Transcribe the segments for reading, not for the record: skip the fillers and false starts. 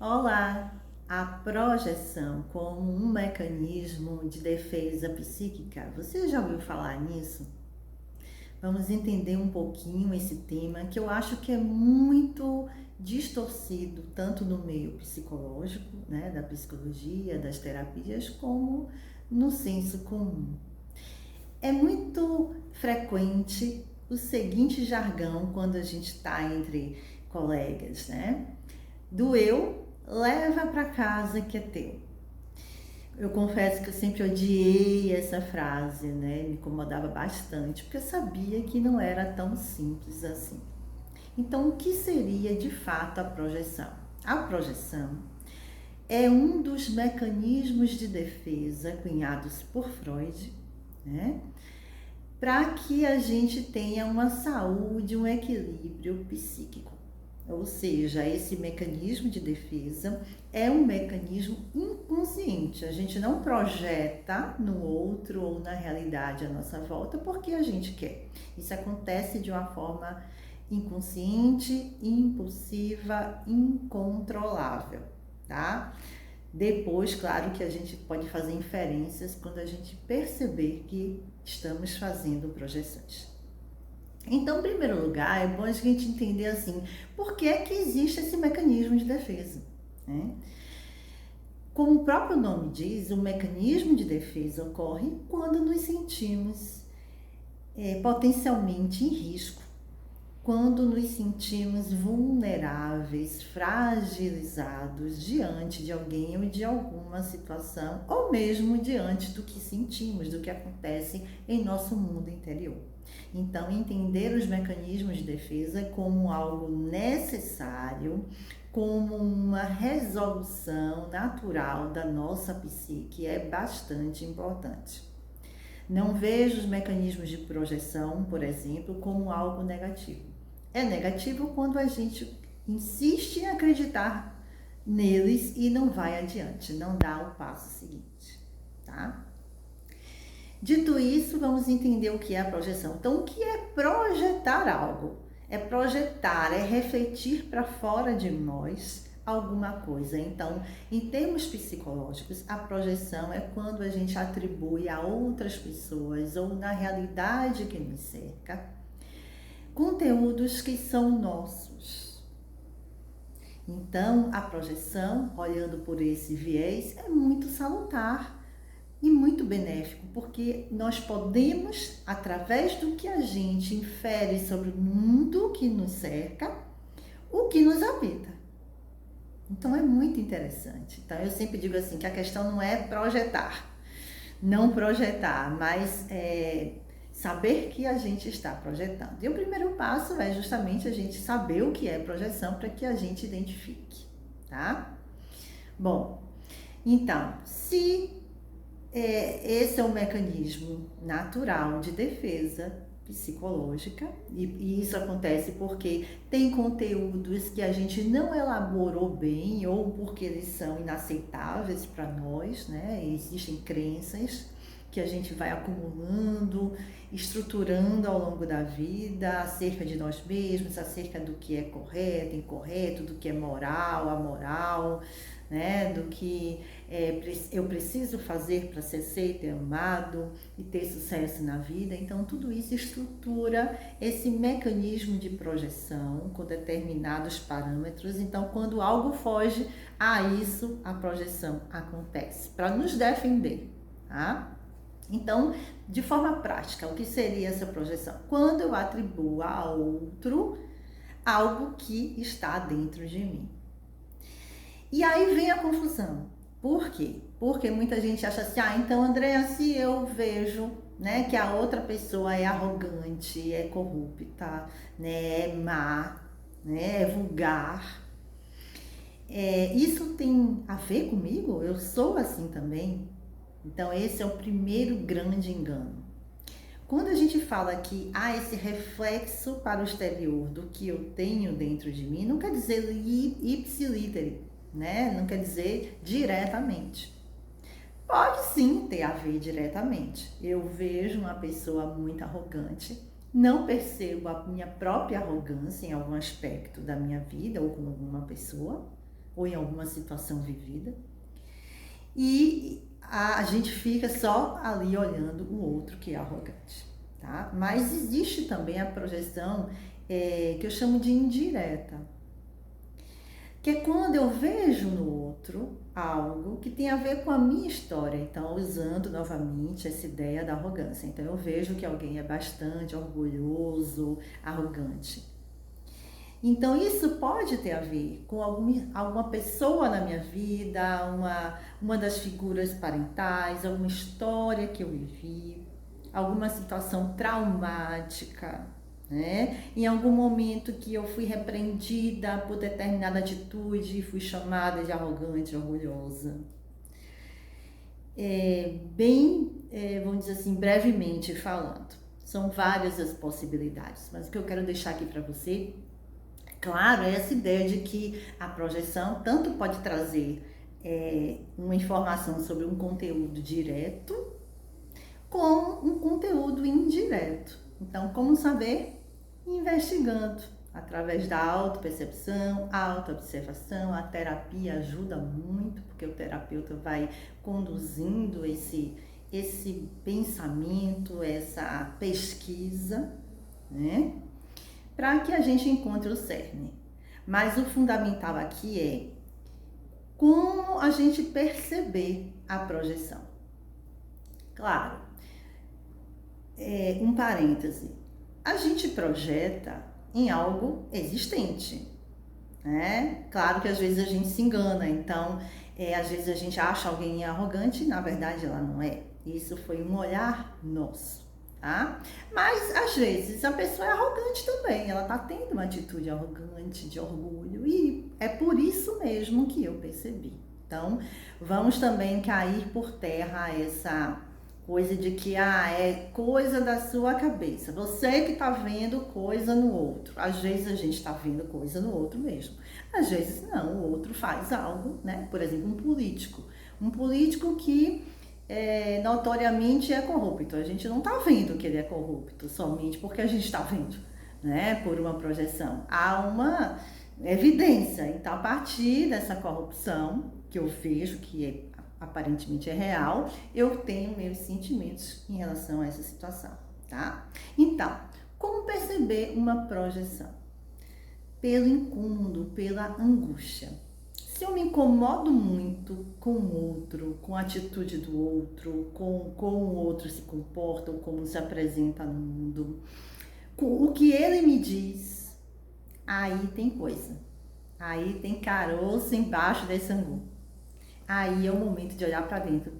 Olá! A projeção como um mecanismo de defesa psíquica. Você já ouviu falar nisso? Vamos entender um pouquinho esse tema que eu acho que é muito distorcido, tanto no meio psicológico, né, da psicologia, das terapias, como no senso comum. É muito frequente o seguinte jargão quando a gente está entre colegas, né? Do eu, leva para casa que é teu. Eu confesso que eu sempre odiei essa frase, né? Me incomodava bastante, porque eu sabia que não era tão simples assim. Então, o que seria de fato a projeção? A projeção é um dos mecanismos de defesa cunhados por Freud, né? Para que a gente tenha uma saúde, um equilíbrio psíquico. Ou seja, esse mecanismo de defesa é um mecanismo inconsciente. A gente não projeta no outro ou na realidade à nossa volta porque a gente quer. Isso acontece de uma forma inconsciente, impulsiva, incontrolável, tá? Depois, claro que a gente pode fazer inferências quando a gente perceber que estamos fazendo projeções. Então, em primeiro lugar, é bom a gente entender assim, por que é que existe esse mecanismo de defesa, né? Como o próprio nome diz, o mecanismo de defesa ocorre quando nos sentimos potencialmente em risco, quando nos sentimos vulneráveis, fragilizados diante de alguém ou de alguma situação, ou mesmo diante do que sentimos, do que acontece em nosso mundo interior. Então, entender os mecanismos de defesa como algo necessário, como uma resolução natural da nossa psique é bastante importante. Não vejo os mecanismos de projeção, por exemplo, como algo negativo. É negativo quando a gente insiste em acreditar neles e não vai adiante, não dá o passo seguinte, tá? Dito isso, vamos entender o que é a projeção. Então, o que é projetar algo? É projetar, é refletir para fora de nós alguma coisa. Então, em termos psicológicos, a projeção é quando a gente atribui a outras pessoas ou na realidade que nos cerca conteúdos que são nossos. Então, a projeção, olhando por esse viés, é muito salutar e muito benéfico, porque nós podemos, através do que a gente infere sobre o mundo que nos cerca, o que nos habita. Então é muito interessante. Então eu sempre digo assim que a questão não é projetar, não projetar, mas saber que a gente está projetando. E o primeiro passo é justamente a gente saber o que é projeção para que a gente identifique, tá? Bom, então, se esse é um mecanismo natural de defesa psicológica e isso acontece porque tem conteúdos que a gente não elaborou bem ou porque eles são inaceitáveis para nós, né? Existem crenças que a gente vai acumulando, estruturando ao longo da vida acerca de nós mesmos, acerca do que é correto, incorreto, do que é moral, amoral, né? Do que eu preciso fazer para ser aceito e amado e ter sucesso na vida. Então, tudo isso estrutura esse mecanismo de projeção com determinados parâmetros. Então, quando algo foge a isso, a projeção acontece para nos defender, tá? Então, de forma prática, o que seria essa projeção? Quando eu atribuo a outro algo que está dentro de mim. E aí vem a confusão. Por quê? Porque muita gente acha assim, então Andréa, se eu vejo, né, que a outra pessoa é arrogante, é corrupta, né, é má, né, é vulgar, isso tem a ver comigo? Eu sou assim também? Então esse é o primeiro grande engano. Quando a gente fala que há esse reflexo para o exterior do que eu tenho dentro de mim, não quer dizer ipsilítere, né? Não quer dizer diretamente. Pode sim ter a ver diretamente. Eu vejo uma pessoa muito arrogante, não percebo a minha própria arrogância em algum aspecto da minha vida ou com alguma pessoa, ou em alguma situação vivida, e a gente fica só ali olhando o outro que é arrogante, tá? Mas existe também a projeção que eu chamo de indireta, que é quando eu vejo no outro algo que tem a ver com a minha história. Então, usando novamente essa ideia da arrogância. Então, eu vejo que alguém é bastante orgulhoso, arrogante. Então, isso pode ter a ver com alguma pessoa na minha vida, uma das figuras parentais, alguma história que eu vivi, alguma situação traumática, né? Em algum momento que eu fui repreendida por determinada atitude e fui chamada de arrogante, orgulhosa. Vamos dizer assim, brevemente falando, são várias as possibilidades, mas o que eu quero deixar aqui para você, claro, é essa ideia de que a projeção tanto pode trazer uma informação sobre um conteúdo direto, como um conteúdo indireto. Então, como saber? Investigando, através da autopercepção, autoobservação. A terapia ajuda muito, porque o terapeuta vai conduzindo esse pensamento, essa pesquisa, né? Para que a gente encontre o cerne. Mas o fundamental aqui é como a gente perceber a projeção. Claro, um parêntese, a gente projeta em algo existente, né? Claro que às vezes a gente se engana, então às vezes a gente acha alguém arrogante e na verdade ela não é. Isso foi um olhar nosso, tá? Mas às vezes a pessoa é arrogante também, ela tá tendo uma atitude arrogante, de orgulho, e é por isso mesmo que eu percebi. Então, vamos também cair por terra essa coisa de que é coisa da sua cabeça, você que tá vendo coisa no outro. Às vezes a gente tá vendo coisa no outro mesmo, às vezes não, o outro faz algo, né? Por exemplo, um político que notoriamente é corrupto, a gente não tá vendo que ele é corrupto somente porque a gente tá vendo, né? Por uma projeção, há uma evidência. Então, a partir dessa corrupção que eu vejo que aparentemente é real, eu tenho meus sentimentos em relação a essa situação, tá? Então, como perceber uma projeção? Pelo incômodo, pela angústia. Se eu me incomodo muito com o outro, com a atitude do outro, com como o outro se comporta ou como se apresenta no mundo, com o que ele me diz, aí tem coisa. Aí tem caroço embaixo desse angu. Aí é o momento de olhar para dentro.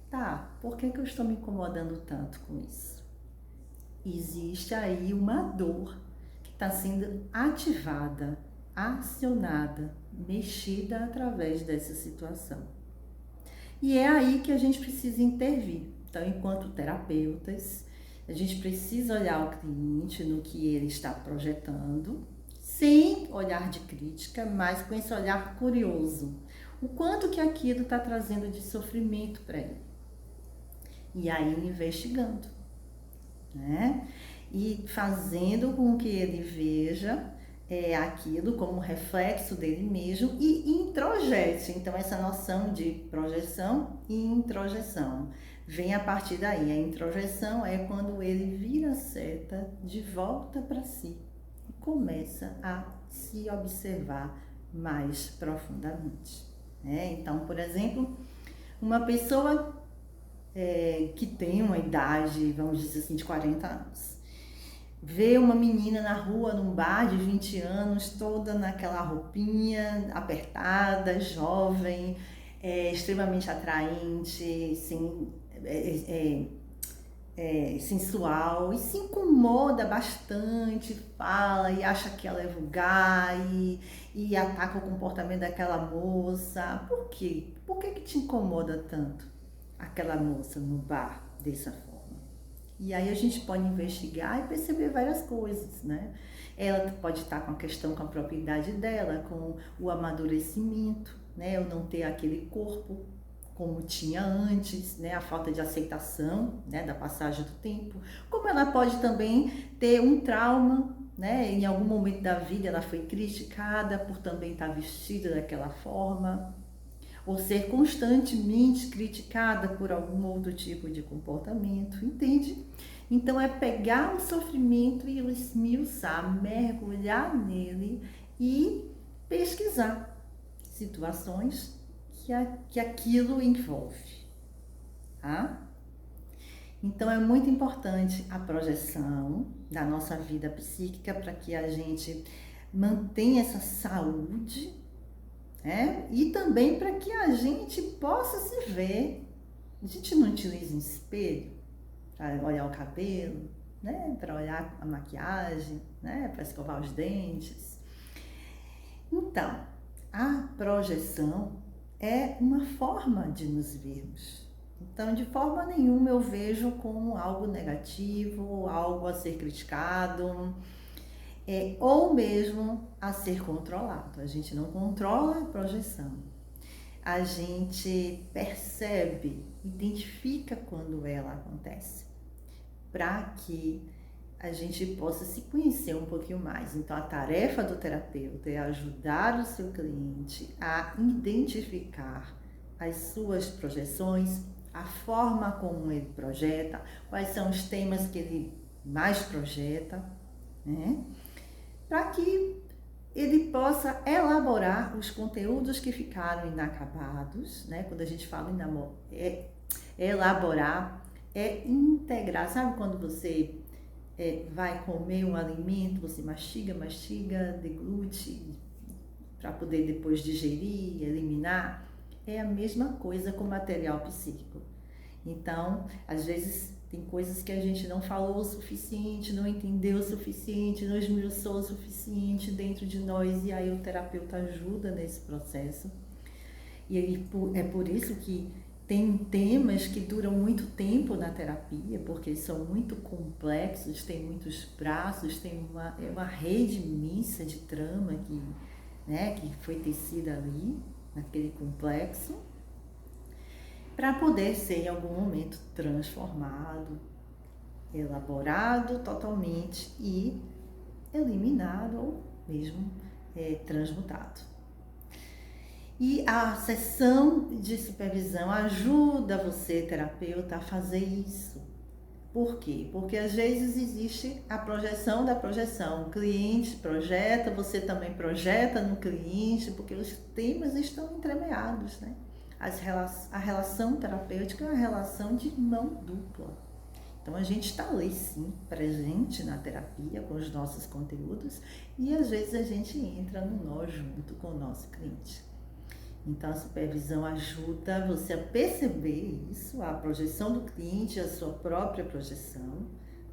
Tá, por que eu estou me incomodando tanto com isso? Existe aí uma dor que está sendo ativada, acionada, mexida através dessa situação. E é aí que a gente precisa intervir. Então, enquanto terapeutas, a gente precisa olhar o cliente no que ele está projetando, sem olhar de crítica, mas com esse olhar curioso. O quanto que aquilo está trazendo de sofrimento para ele. E aí investigando, né? E fazendo com que ele veja aquilo como reflexo dele mesmo e introjete. Então, essa noção de projeção e introjeção vem a partir daí. A introjeção é quando ele vira a seta de volta para si e começa a se observar mais profundamente. Então, por exemplo, uma pessoa que tem uma idade, vamos dizer assim, de 40 anos, vê uma menina na rua, num bar de 20 anos, toda naquela roupinha apertada, jovem, extremamente atraente, sensual, e se incomoda bastante, fala e acha que ela é vulgar e ataca o comportamento daquela moça. Por quê? Por que te incomoda tanto aquela moça no bar dessa forma? E aí a gente pode investigar e perceber várias coisas, né? Ela pode estar com a questão com a propriedade dela, com o amadurecimento, né? Eu não ter aquele corpo como tinha antes, né? A falta de aceitação, né? Da passagem do tempo. Como ela pode também ter um trauma, né? Em algum momento da vida ela foi criticada por também estar vestida daquela forma, ou ser constantemente criticada por algum outro tipo de comportamento, entende? Então é pegar o sofrimento e o esmiuçar, mergulhar nele e pesquisar situações que aquilo envolve, tá? Então é muito importante a projeção da nossa vida psíquica para que a gente mantenha essa saúde, né? E também para que a gente possa se ver. A gente não utiliza um espelho para olhar o cabelo, né? Para olhar a maquiagem, né? Para escovar os dentes. Então, a projeção é uma forma de nos vermos. Então, de forma nenhuma eu vejo como algo negativo, algo a ser criticado, ou mesmo a ser controlado. A gente não controla a projeção. A gente percebe, identifica quando ela acontece, para que a gente possa se conhecer um pouquinho mais. Então, a tarefa do terapeuta é ajudar o seu cliente a identificar as suas projeções, a forma como ele projeta, quais são os temas que ele mais projeta, né? Para que ele possa elaborar os conteúdos que ficaram inacabados, né? Quando a gente fala em elaborar, é integrar. Sabe quando você vai comer um alimento, você mastiga, deglute, para poder depois digerir, eliminar? É a mesma coisa com o material psíquico. Então, às vezes tem coisas que a gente não falou o suficiente, não entendeu o suficiente, não esmiuçou o suficiente dentro de nós, e aí o terapeuta ajuda nesse processo. E é por isso que tem temas que duram muito tempo na terapia, porque são muito complexos, tem muitos braços, tem uma rede imensa de trama que foi tecida ali, naquele complexo, para poder ser em algum momento transformado, elaborado totalmente e eliminado ou mesmo transmutado. E a sessão de supervisão ajuda você, terapeuta, a fazer isso. Por quê? Porque às vezes existe a projeção da projeção. O cliente projeta, você também projeta no cliente, porque os temas estão entremeados, né? A relação terapêutica é uma relação de mão dupla. Então a gente está ali sim, presente na terapia com os nossos conteúdos, e às vezes a gente entra no nó junto com o nosso cliente. Então a supervisão ajuda você a perceber isso, a projeção do cliente, a sua própria projeção,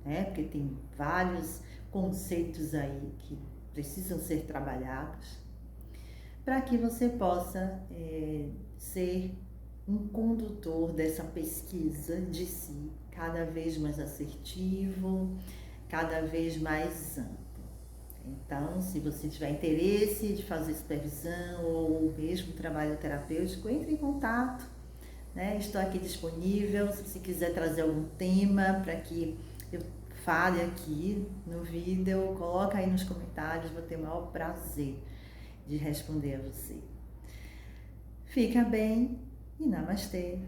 né? Porque tem vários conceitos aí que precisam ser trabalhados, para que você possa ser um condutor dessa pesquisa de si, cada vez mais assertivo, cada vez mais amplo. Então, se você tiver interesse de fazer supervisão ou mesmo trabalho terapêutico, entre em contato, né? Estou aqui disponível. Se você quiser trazer algum tema para que eu fale aqui no vídeo, coloca aí nos comentários, vou ter o maior prazer de responder a você. Fica bem e namastê!